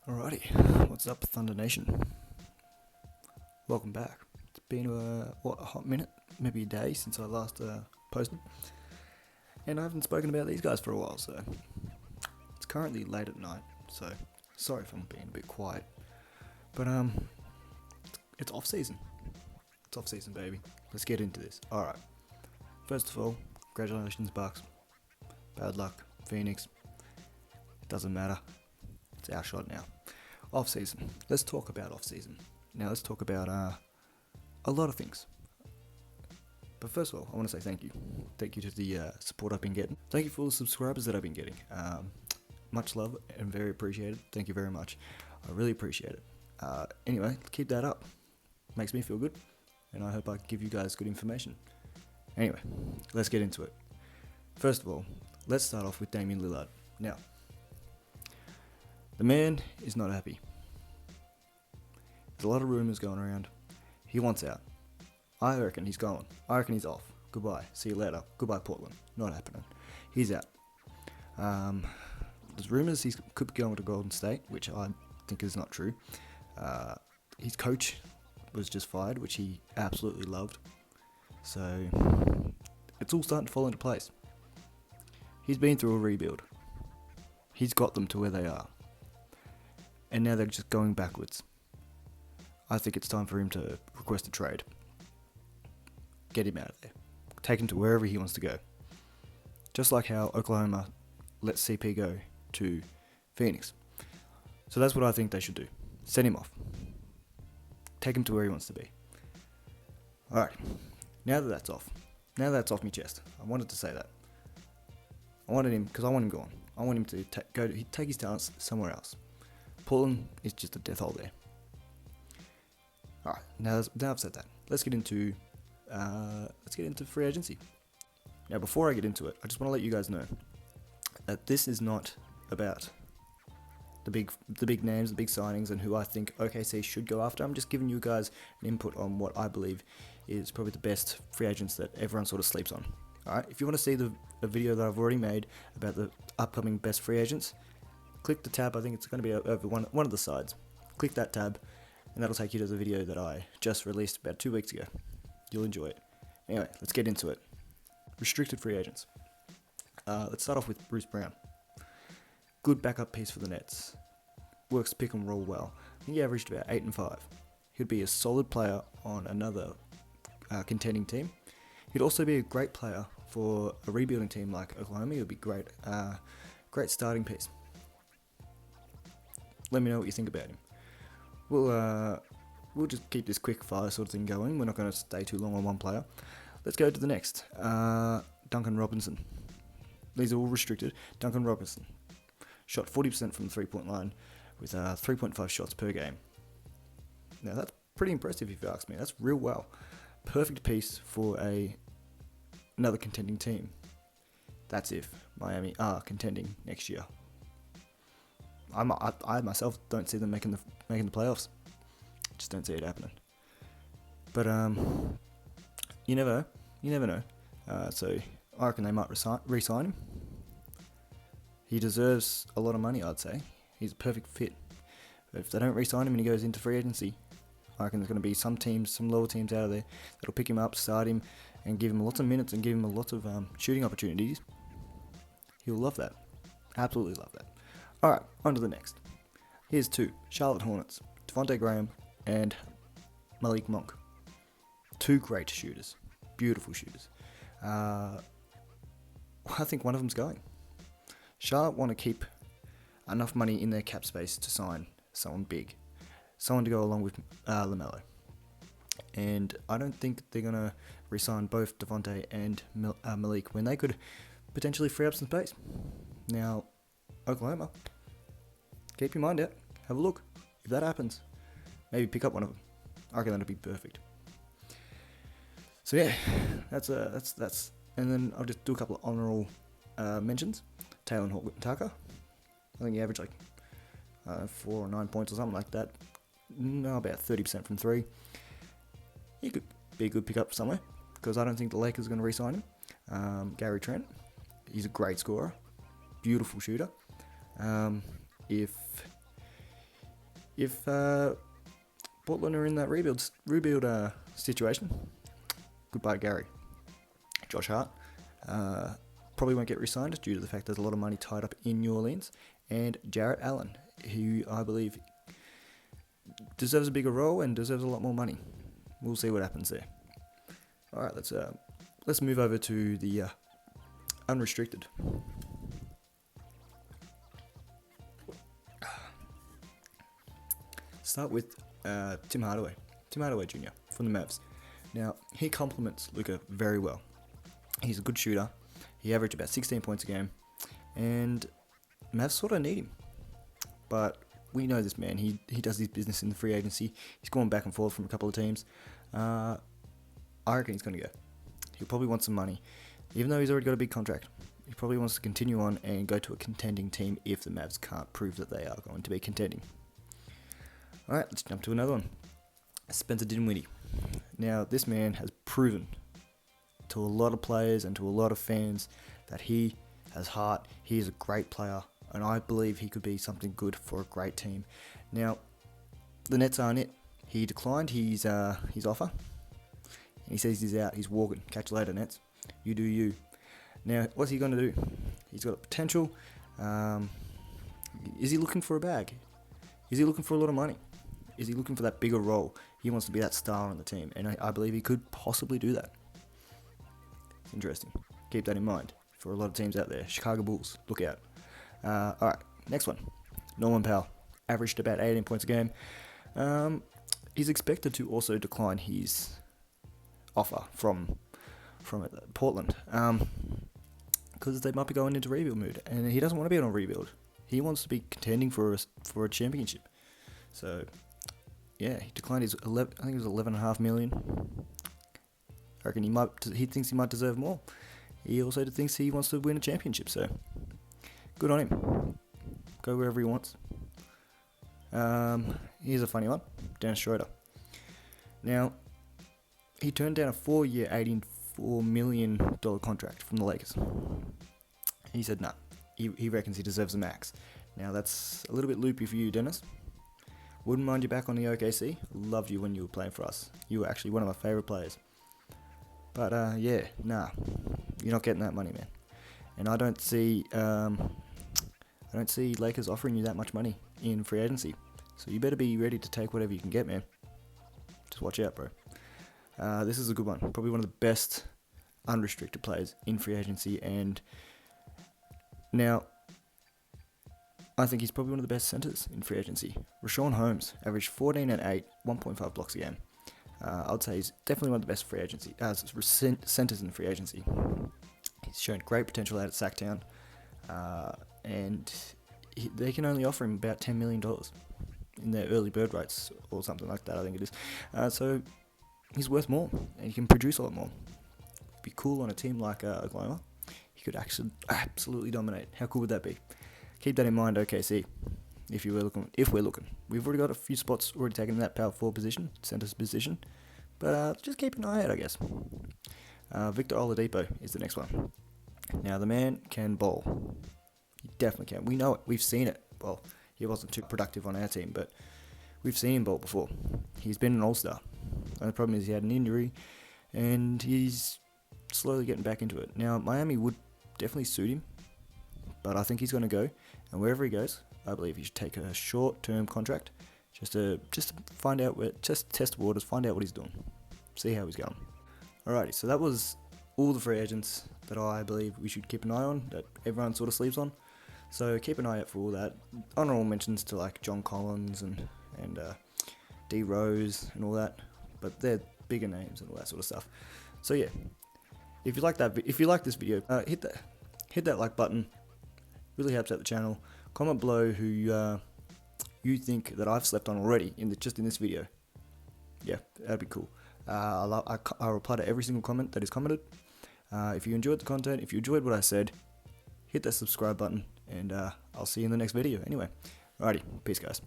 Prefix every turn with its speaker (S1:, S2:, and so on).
S1: Alrighty, what's up, Thunder Nation? Welcome back. It's been a hot minute, maybe a day since I last posted, and I haven't spoken about these guys for a while. So it's currently late at night, so sorry if I'm being a bit quiet. But it's off season. It's off season, baby. Let's get into this. All right. First of all, congratulations, Bucks. Bad luck, Phoenix. It doesn't matter. It's our shot now. Off season. Let's talk about off season. Now let's talk about a lot of things. But first of all, I want to say thank you. Thank you to the support I've been getting. Thank you for all the subscribers that I've been getting. Much love and very appreciated. Thank you very much. I really appreciate it. Anyway, keep that up. Makes me feel good, and I hope I can give you guys good information. Anyway, let's get into it. First of all, let's start off with Damian Lillard. Now, the man is not happy. There's a lot of rumours going around. He wants out. I reckon he's gone. I reckon he's off. Goodbye. See you later. Goodbye, Portland. Not happening. He's out. There's rumours he could be going to Golden State, which I think is not true. His coach was just fired, which he absolutely loved. So, it's all starting to fall into place. He's been through a rebuild. He's got them to where they are. And now they're just going backwards. I think it's time for him to request a trade. Get him out of there. Take him to wherever he wants to go. Just like how Oklahoma let CP go to Phoenix. So that's what I think they should do. Send him off. Take him to where he wants to be. Alright. Now that that's off. Now that's off my chest. I wanted to say that. I wanted him because I want him gone. I want him to take his talents somewhere else. Portland is just a death hole there. Alright, now I've said that. Let's get into free agency. Now before I get into it, I just want to let you guys know that this is not about the big names, the big signings, and who I think OKC should go after. I'm just giving you guys an input on what I believe is probably the best free agents that everyone sort of sleeps on. Alright, if you want to see the video that I've already made about the upcoming best free agents, click the tab. I think it's going to be over one of the sides. Click that tab, and that'll take you to the video that I just released about 2 weeks ago. You'll enjoy it. Anyway, let's get into it. Restricted free agents. Let's start off with Bruce Brown. Good backup piece for the Nets. Works pick and roll well. I think he averaged about 8 and 5. He'd be a solid player on another contending team. He'd also be a great player for a rebuilding team like Oklahoma. He'd be great starting piece. Let me know what you think about him. We'll just keep this quick fire sort of thing going. We're not going to stay too long on one player. Let's go to the next. Duncan Robinson. These are all restricted. Duncan Robinson shot 40% from the 3-point line with 3.5 shots per game. Now that's pretty impressive if you ask me. That's real well. Perfect piece for another contending team. That's if Miami are contending next year. I myself don't see them making the playoffs. Just don't see it happening. But you never know. So I reckon they might re-sign him. He deserves a lot of money, I'd say. He's a perfect fit. But if they don't re-sign him and he goes into free agency, I reckon there's going to be some lower teams out of there that'll pick him up, start him, and give him lots of minutes and give him lots of shooting opportunities. He'll love that. Absolutely love that. Alright, on to the next. Here's two. Charlotte Hornets. Devonte Graham and Malik Monk. Two great shooters. Beautiful shooters. I think one of them's going. Charlotte want to keep enough money in their cap space to sign someone big. Someone to go along with LaMelo. And I don't think they're going to re-sign both Devonte and Malik when they could potentially free up some space. Now, Oklahoma, keep your mind out. Have a look. If that happens, maybe pick up one of them. I reckon that'd be perfect. So yeah, that's. And then I'll just do a couple of honorable mentions. Taylor Tucker. I think he averaged 4 or 9 points or something like that. No, about 30% from 3. He could be a good pickup somewhere because I don't think the Lakers are going to re-sign him. Gary Trent. He's a great scorer. Beautiful shooter. If if Portland are in that rebuild situation, goodbye Gary. Josh Hart probably won't get re-signed due to the fact there's a lot of money tied up in New Orleans, and Jarrett Allen, who I believe deserves a bigger role and deserves a lot more money. We'll see what happens there. All right, let's move over to the unrestricted. Start with Tim Hardaway Jr. from the Mavs. Now, he complements Luka very well. He's a good shooter. He averaged about 16 points a game, and Mavs sort of need him. But we know this man. He does his business in the free agency. He's gone back and forth from a couple of teams. I reckon he's going to go. He'll probably want some money. Even though he's already got a big contract, he probably wants to continue on and go to a contending team if the Mavs can't prove that they are going to be contending. Alright, let's jump to another one. Spencer Dinwiddie. Now, this man has proven to a lot of players and to a lot of fans that he has heart. He is a great player, and I believe he could be something good for a great team. Now, the Nets aren't it. He declined his offer. And he says he's out. He's walking. Catch you later, Nets. You do you. Now, what's he going to do? He's got potential. Is he looking for a bag? Is he looking for a lot of money? Is he looking for that bigger role? He wants to be that star on the team, and I believe he could possibly do that. It's interesting. Keep that in mind for a lot of teams out there. Chicago Bulls, look out. Alright, next one. Norman Powell. Averaged about 18 points a game. He's expected to also decline his offer from Portland, because they might be going into rebuild mood, and he doesn't want to be on a rebuild. He wants to be contending for a championship. So, yeah, he declined his 11. I think it was $11.5 million. I reckon he thinks he might deserve more. He also thinks he wants to win a championship. So, good on him. Go wherever he wants. Here's a funny one. Dennis Schroder. Now, he turned down a 4-year, $84 million contract from the Lakers. He said, nah. He reckons he deserves a max. Now, that's a little bit loopy for you, Dennis. Wouldn't mind you back on the OKC. Loved you when you were playing for us. You were actually one of my favourite players. But, yeah, nah. You're not getting that money, man. And I don't see Lakers offering you that much money in free agency. So you better be ready to take whatever you can get, man. Just watch out, bro. This is a good one. Probably one of the best unrestricted players in free agency. And now, I think he's probably one of the best centers in free agency. Rashawn Holmes averaged 14 and 8, 1.5 blocks a game. I would say he's definitely one of the best centers in free agency. He's shown great potential out at Sacktown, and they can only offer him about $10 million in their early bird rights or something like that, I think it is. So he's worth more, and he can produce a lot more. Be cool on a team like Oklahoma. He could actually absolutely dominate. How cool would that be? Keep that in mind, OKC. If we're looking, we've already got a few spots already taken in that power forward position, center's position, but just keep an eye out, I guess. Victor Oladipo is the next one. Now, the man can bowl. He definitely can. We know it. We've seen it. Well, he wasn't too productive on our team, but we've seen him bowl before. He's been an all-star. And the problem is he had an injury, and he's slowly getting back into it. Now, Miami would definitely suit him, but I think he's going to go, and wherever he goes, I believe he should take a short-term contract just to find out just test the waters, find out what he's doing, see how he's going. Alrighty, so that was all the free agents that I believe we should keep an eye on, that everyone sort of sleeps on. So keep an eye out for all that. Honorable mentions to like John Collins and D Rose and all that, but they're bigger names and all that sort of stuff. So yeah, if you like this video, hit that like button. Really helps out the channel. Comment below who you think that I've slept on already just in this video. Yeah, that'd be cool. I'll reply to every single comment that is commented. If you enjoyed the content, if you enjoyed what I said, hit that subscribe button, and I'll see you in the next video. Anyway, alrighty, peace, guys.